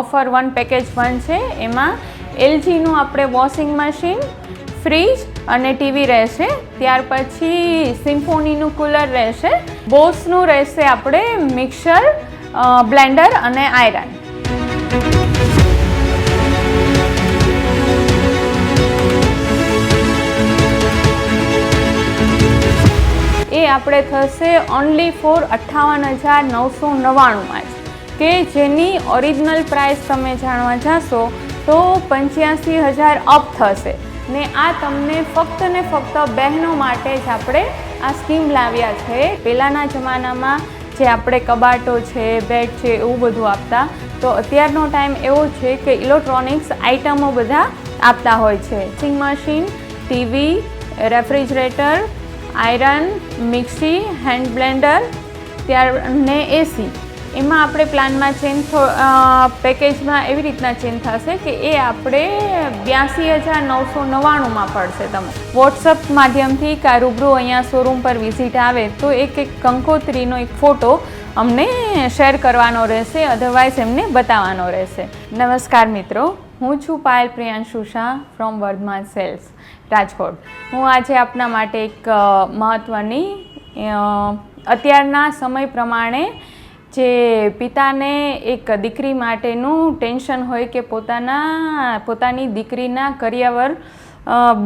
Offer 1 package 1 છે. એમાં એલજીનું આપણે વોશિંગ મશીન, ફ્રીજ અને ટીવી રહેશે. ત્યાર પછી સિમ્ફોનીનું કુલર રહેશે. બોસનું રહેશે આપણે મિક્સર, બ્લેન્ડર અને આયરન. એ આપણે થશે ઓનલી ફોર 58,999 કે જેની ઓરિજિનલ પ્રાઇસ તમે જાણવા જશો તો 85,000 અપ થશે. ને આ તમને ફક્ત ને ફક્ત બહેનો માટે જ આપણે આ સ્કીમ લાવ્યા છે. પહેલાંના જમાનામાં જે આપણે કબાટો છે, બેડ છે એવું બધું આપતા, તો અત્યારનો ટાઈમ એવો છે કે ઇલેક્ટ્રોનિક્સ આઇટમો બધા આપતા હોય છે. Washing machine, TV, refrigerator, iron, mixie, hand Blender ને એસી. એમાં આપણે પ્લાનમાં ચેન્જ પેકેજમાં એવી રીતના ચેન્જ થશે કે એ આપણે 82,999માં પડશે. તમે વોટ્સઅપ માધ્યમથી કા રૂબરૂ અહીંયા શોરૂમ પર વિઝિટ આવે તો એક કંકોત્રીનો એક ફોટો અમને શેર કરવાનો રહેશે, અધરવાઇઝ એમને બતાવવાનો રહેશે. નમસ્કાર મિત્રો, હું છું પાયલ પ્રિયાંશુ શાહ ફ્રોમ વર્ધમાન સેલ્સ, રાજકોટ. હું આજે આપના માટે એક મહત્ત્વની અત્યારના સમય પ્રમાણે જે પિતાને એક દીકરી માટેનું ટેન્શન હોય કે પોતાની દીકરીના કરિયર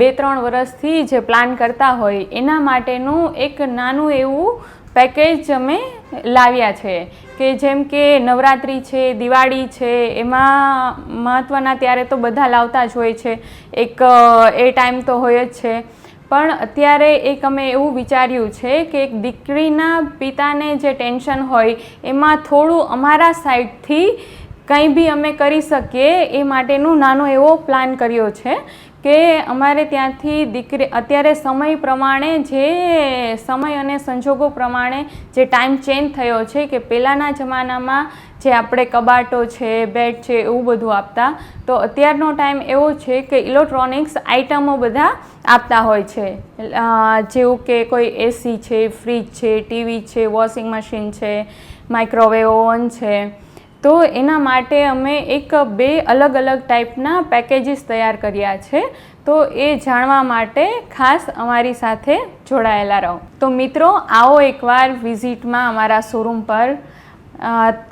2-3 વર્ષથી જે પ્લાન કરતા હોય એના માટેનું એક નાનું એવું પેકેજ અમે લાવ્યા છે. કે જેમ કે નવરાત્રિ છે, દિવાળી છે, એમાં મહત્ત્વના ત્યારે તો બધા લાવતા જ હોય છે, એક એ ટાઈમ તો હોય જ છે. પણ અત્યારે એક અમે એવું વિચાર્યું છે કે એક દીકરીના પિતાને જે ટેન્શન હોય એમાં થોડું અમારા સાઈડથી કંઈ બી અમે કરી શકીએ એ માટેનું નાનો એવો પ્લાન કર્યો છે. કે અમારે ત્યાંથી દીકરી અત્યારે સમય પ્રમાણે જે સમય અને સંજોગો પ્રમાણે જે ટાઈમ ચેન્જ થયો છે કે પહેલાંના જમાનામાં જે આપણે કબાટો છે, બેડ છે એવું બધું આપતા, તો અત્યારનો ટાઈમ એવો છે કે ઇલેક્ટ્રોનિક્સ આઇટમો બધા આપતા હોય છે. જેવું કે કોઈ એસી છે, ફ્રીજ છે, ટીવી છે, વોશિંગ મશીન છે, માઇક્રોવેવ ઓવન છે. તો એના માટે અમે 2 અલગ અલગ ટાઈપના પેકેજીસ તૈયાર કર્યા છે. તો એ જાણવા માટે ખાસ અમારી સાથે જોડાયેલા રહો. તો મિત્રો, આવો એકવાર વિઝિટમાં અમારા શોરૂમ પર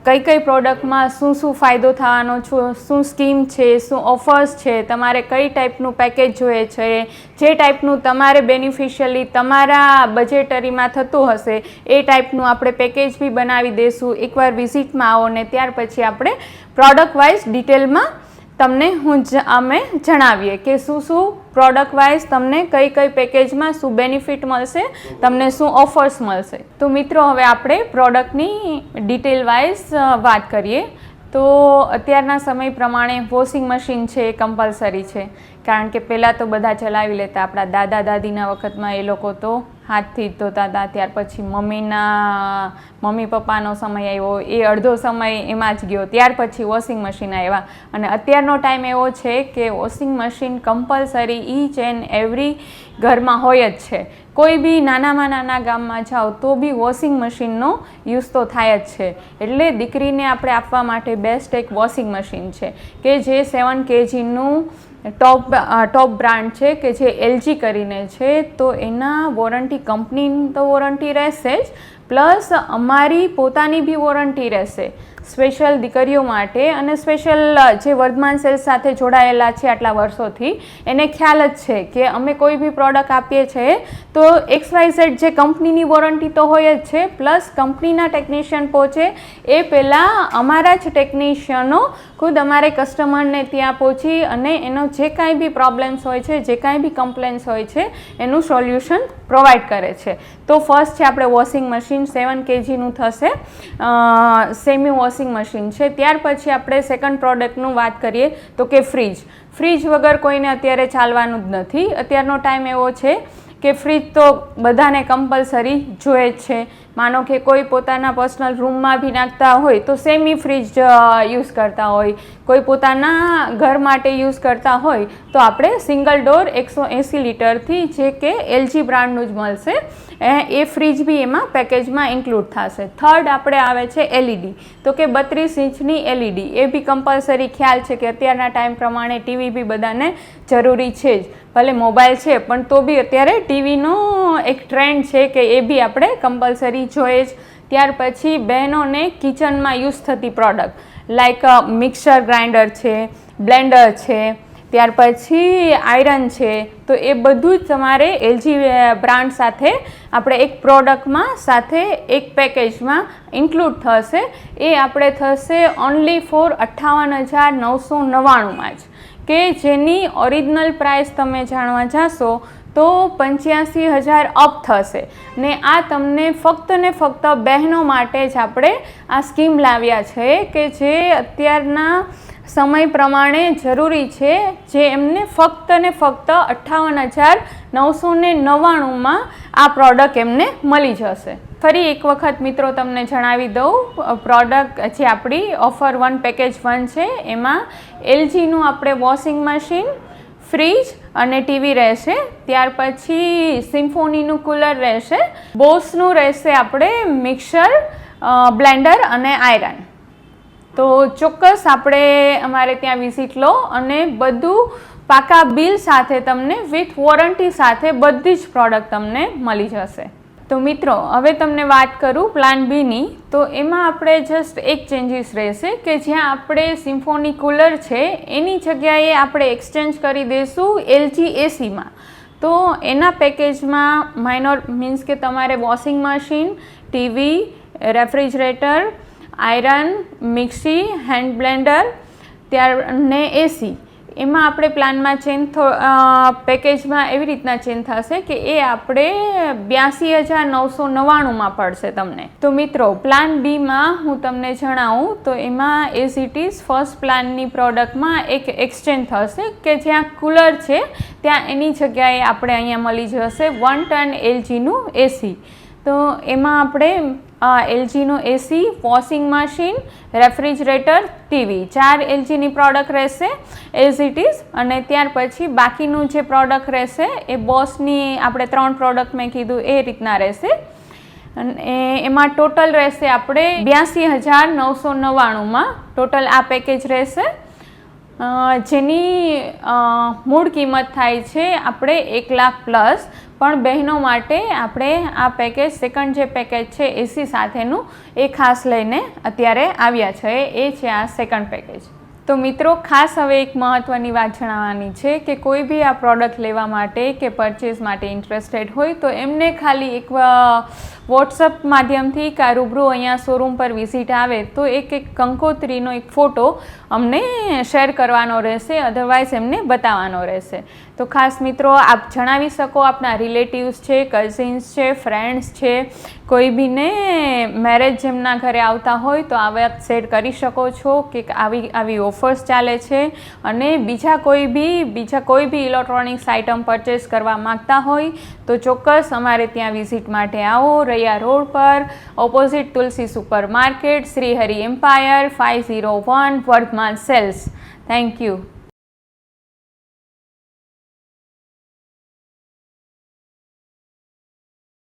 કઈ પ્રોડક્ટમાં શું ફાયદો થવાનો છે, શું સ્કીમ છે, શું ઓફર્સ છે, તમારે કઈ ટાઈપનું પેકેજ જોઈએ છે, જે ટાઈપનું તમારે બેનિફિશિયલી તમારા બજેટરીમાં થતું હશે એ ટાઈપનું આપણે પેકેજ બી બનાવી દઈશું. એકવાર વિઝિટમાં આવો ને ત્યાર પછી આપણે પ્રોડક્ટ વાઇઝ ડિટેલમાં તમને અમે જણાવીએ કે શું પ્રોડક્ટ વાઇઝ તમને કઈ પેકેજમાં શું બેનિફિટ મળશે, તમને શું ઓફર્સ મળશે. તો મિત્રો, હવે આપણે પ્રોડક્ટની ડિટેલ વાઇઝ વાત કરીએ. તો અત્યારના સમય પ્રમાણે વોશિંગ મશીન છે એ કમ્પલસરી છે, કારણ કે પહેલાં તો બધા ચલાવી લેતા. આપણા દાદા દાદીના વખતમાં એ લોકો તો હાથથી જ ધોતા હતા. ત્યાર પછી મમ્મી પપ્પાનો સમય આવ્યો, એ અડધો સમય એમાં જ ગયો. ત્યાર પછી વોશિંગ મશીન આવ્યા અને અત્યારનો ટાઈમ એવો છે કે washing machine compulsory each and every ઘરમાં હોય જ છે. કોઈ બી નાનામાં નાના ગામમાં જાઓ તો બી વોશિંગ મશીનનો યુઝ તો થાય જ છે. એટલે દીકરીને આપણે આપવા માટે બેસ્ટ એક વોશિંગ મશીન છે કે જે 7 kgનું ટોપ બ્રાન્ડ છે કે જે એલજી કરીને છે. તો એના વોરંટી, કંપનીની તો વોરંટી રહેશે જ, પ્લસ અમારી પોતાની બી વોરંટી રહેશે સ્પેશિયલ દીકરીઓ માટે. અને સ્પેશિયલ જે વર્ધમાન સેલ્સ સાથે જોડાયેલા છે આટલા વર્ષોથી, એને ખ્યાલ જ છે કે અમે કોઈ બી પ્રોડક્ટ આપીએ છીએ તો XYZ જે કંપનીની વોરંટી તો હોય જ છે, પ્લસ કંપનીના ટેકનિશિયન પહોંચે એ પહેલાં અમારા જ ટેકનિશિયનો ખુદ અમારે કસ્ટમરને ત્યાં પહોંચી અને એનો જે કાંઈ બી પ્રોબ્લેમ્સ હોય છે, જે કાંઈ બી કમ્પ્લેન્સ હોય છે એનું સોલ્યુશન પ્રોવાઈડ કરે છે. તો ફર્સ્ટ છે આપણે વોશિંગ મશીન 7 kgનું થશે, સેમી વોશિંગ મશીન છે. ત્યાર પછી આપણે સેકન્ડ પ્રોડક્ટનું વાત કરીએ તો કે ફ્રીજ વગર કોઈને અત્યારે ચાલવાનું જ નથી. અત્યારનો ટાઈમ એવો છે કે ફ્રીજ તો બધાને કમ્પલસરી જોઈએ જ છે. માનો કે કોઈ પોતાના પર્સનલ રૂમમાં બી નાખતા હોય તો સેમી ફ્રીજ યુઝ કરતા હોય, કોઈ પોતાના ઘર માટે યુઝ કરતા હોય તો આપણે સિંગલ ડોર 180 લીટરથી જે કે LG બ્રાન્ડનું જ મળશે એ ફ્રીજ બી એમાં પેકેજમાં ઇન્ક્લુડ થશે. થર્ડ આપણે આવે છે LED, તો કે 32 ઇંચની LED. એ બી કમ્પલસરી ખ્યાલ છે કે અત્યારના ટાઈમ પ્રમાણે ટીવી બી બધાને જરૂરી છે જ. ભલે મોબાઈલ છે પણ તો બી અત્યારે ટીવીનો એક ટ્રેન્ડ છે કે એ બી આપણે કમ્પલસરી જોઈએ જ. ત્યાર પછી બહેનોને કિચનમાં યુઝ થતી પ્રોડક્ટ લાઈક મિક્સર ગ્રાઇન્ડર છે, બ્લેન્ડર છે, ત્યાર પછી આયરન છે, તો એ બધું જ તમારે LG બ્રાન્ડ સાથે આપણે એક પ્રોડક્ટમાં સાથે એક પેકેજમાં ઇન્ક્લુડ થશે. એ આપણે થશે ઓનલી ફોર 58,999માં જ, કે જેની ઓરિજિનલ પ્રાઇસ તમે જાણવા જાશો તો 85,000 અપ થશે. ને આ તમને ફક્ત ને ફક્ત બહેનો માટે જ આપણે આ સ્કીમ લાવ્યા છે કે જે અત્યારના સમય પ્રમાણે જરૂરી છે, જે એમને ફક્ત ને ફક્ત 58,999માં આ પ્રોડક્ટ એમને મળી જશે. ફરી એક વખત મિત્રો તમને જણાવી દઉં, પ્રોડક્ટ જે આપણી ઓફર 1 પેકેજ 1 છે એમાં LGનું આપણે વોશિંગ મશીન, ફ્રીજ અને ટીવી રહેશે. ત્યાર પછી સિમ્ફોનીનું કુલર રહેશે, બોસનું રહેશે આપણે મિક્સર, બ્લેન્ડર અને આયરન. તો ચોક્કસ આપણે અમારે ત્યાં વિઝિટ લો અને બધું પાકા બિલ સાથે તમને વિથ વોરંટી સાથે બધી જ પ્રોડક્ટ તમને મળી જશે. તો મિત્રો હવે તમને વાત કરું પ્લાન બીની, તો એમાં આપણે જસ્ટ એક ચેન્જીસ રહેશે કે જ્યાં આપણે સિમ્ફોની કુલર છે એની જગ્યાએ આપણે એક્સચેન્જ કરી દઈશું LG ACમાં. તો એના પેકેજમાં માઇનોર મીન્સ કે તમારે washing machine, TV, refrigerator, iron, mixie, hand Blender ત્યાર ને AC, એમાં આપણે પ્લાનમાં ચેન્જ પેકેજમાં એવી રીતના ચેન્જ થશે કે એ આપણે 82,999માં પડશે તમને. તો મિત્રો પ્લાન બીમાં હું તમને જણાવું તો એમાં એઝ ઇટ ઇઝ ફર્સ્ટ પ્લાનની પ્રોડક્ટમાં એક એક્સચેન્જ થશે કે જ્યાં કુલર છે ત્યાં એની જગ્યાએ આપણે અહીંયા મળી જશે 1 ટન LGનું AC. તો એમાં આપણે LGનું AC, washing machine, refrigerator, TV 4 LGની પ્રોડક્ટ રહેશે એઝ ઇટ ઇઝ. અને ત્યાર પછી બાકીનું જે પ્રોડક્ટ રહેશે એ બોસની આપણે 3 પ્રોડક્ટ મેં કીધું એ રીતના રહેશે. અને એમાં ટોટલ રહેશે આપણે 82,999માં ટોટલ આ પેકેજ રહેશે, જેની મૂળ કિંમત થાય છે આપણે 1 લાખ પ્લસ. પણ બહેનો માટે આપણે આ પેકેજ સેકન્ડ જે પેકેજ છે AC સાથેનું એ ખાસ લઈને અત્યારે આવ્યા છે, એ છે આ સેકન્ડ પેકેજ. તો મિત્રો ખાસ હવે એક મહત્ત્વની વાત જણાવવાની છે કે કોઈ બી આ પ્રોડક્ટ લેવા માટે કે પરચેઝ માટે ઇન્ટરેસ્ટેડ હોય તો એમને ખાલી એક વોટ્સઅપ માધ્યમથી કે રૂબરૂ અહીંયા શોરૂમ પર વિઝિટ આવે તો એક કંકોત્રીનો એક ફોટો અમને શેર કરવાનો રહેશે, અધરવાઇઝ એમને બતાવવાનો રહેશે. તો ખાસ મિત્રો આપ જણાવી શકો આપના રિલેટિવ્સ છે, કઝિન્સ છે, ફ્રેન્ડ્સ છે, કોઈ બીને મેરેજ જેમના ઘરે આવતા હોય તો આ વાત શેર કરી શકો છો કે આવી ઓફર્સ ચાલે છે. અને બીજા કોઈ બી ઇલેક્ટ્રોનિક્સ આઇટમ પરચેસ કરવા માગતા હોય તો ચોક્કસ અમારે ત્યાં વિઝિટ માટે આવો. રૈયા રોડ પર opposite Tulsi super market, Shrihari empire, 501 Vardhman sales. Thank you.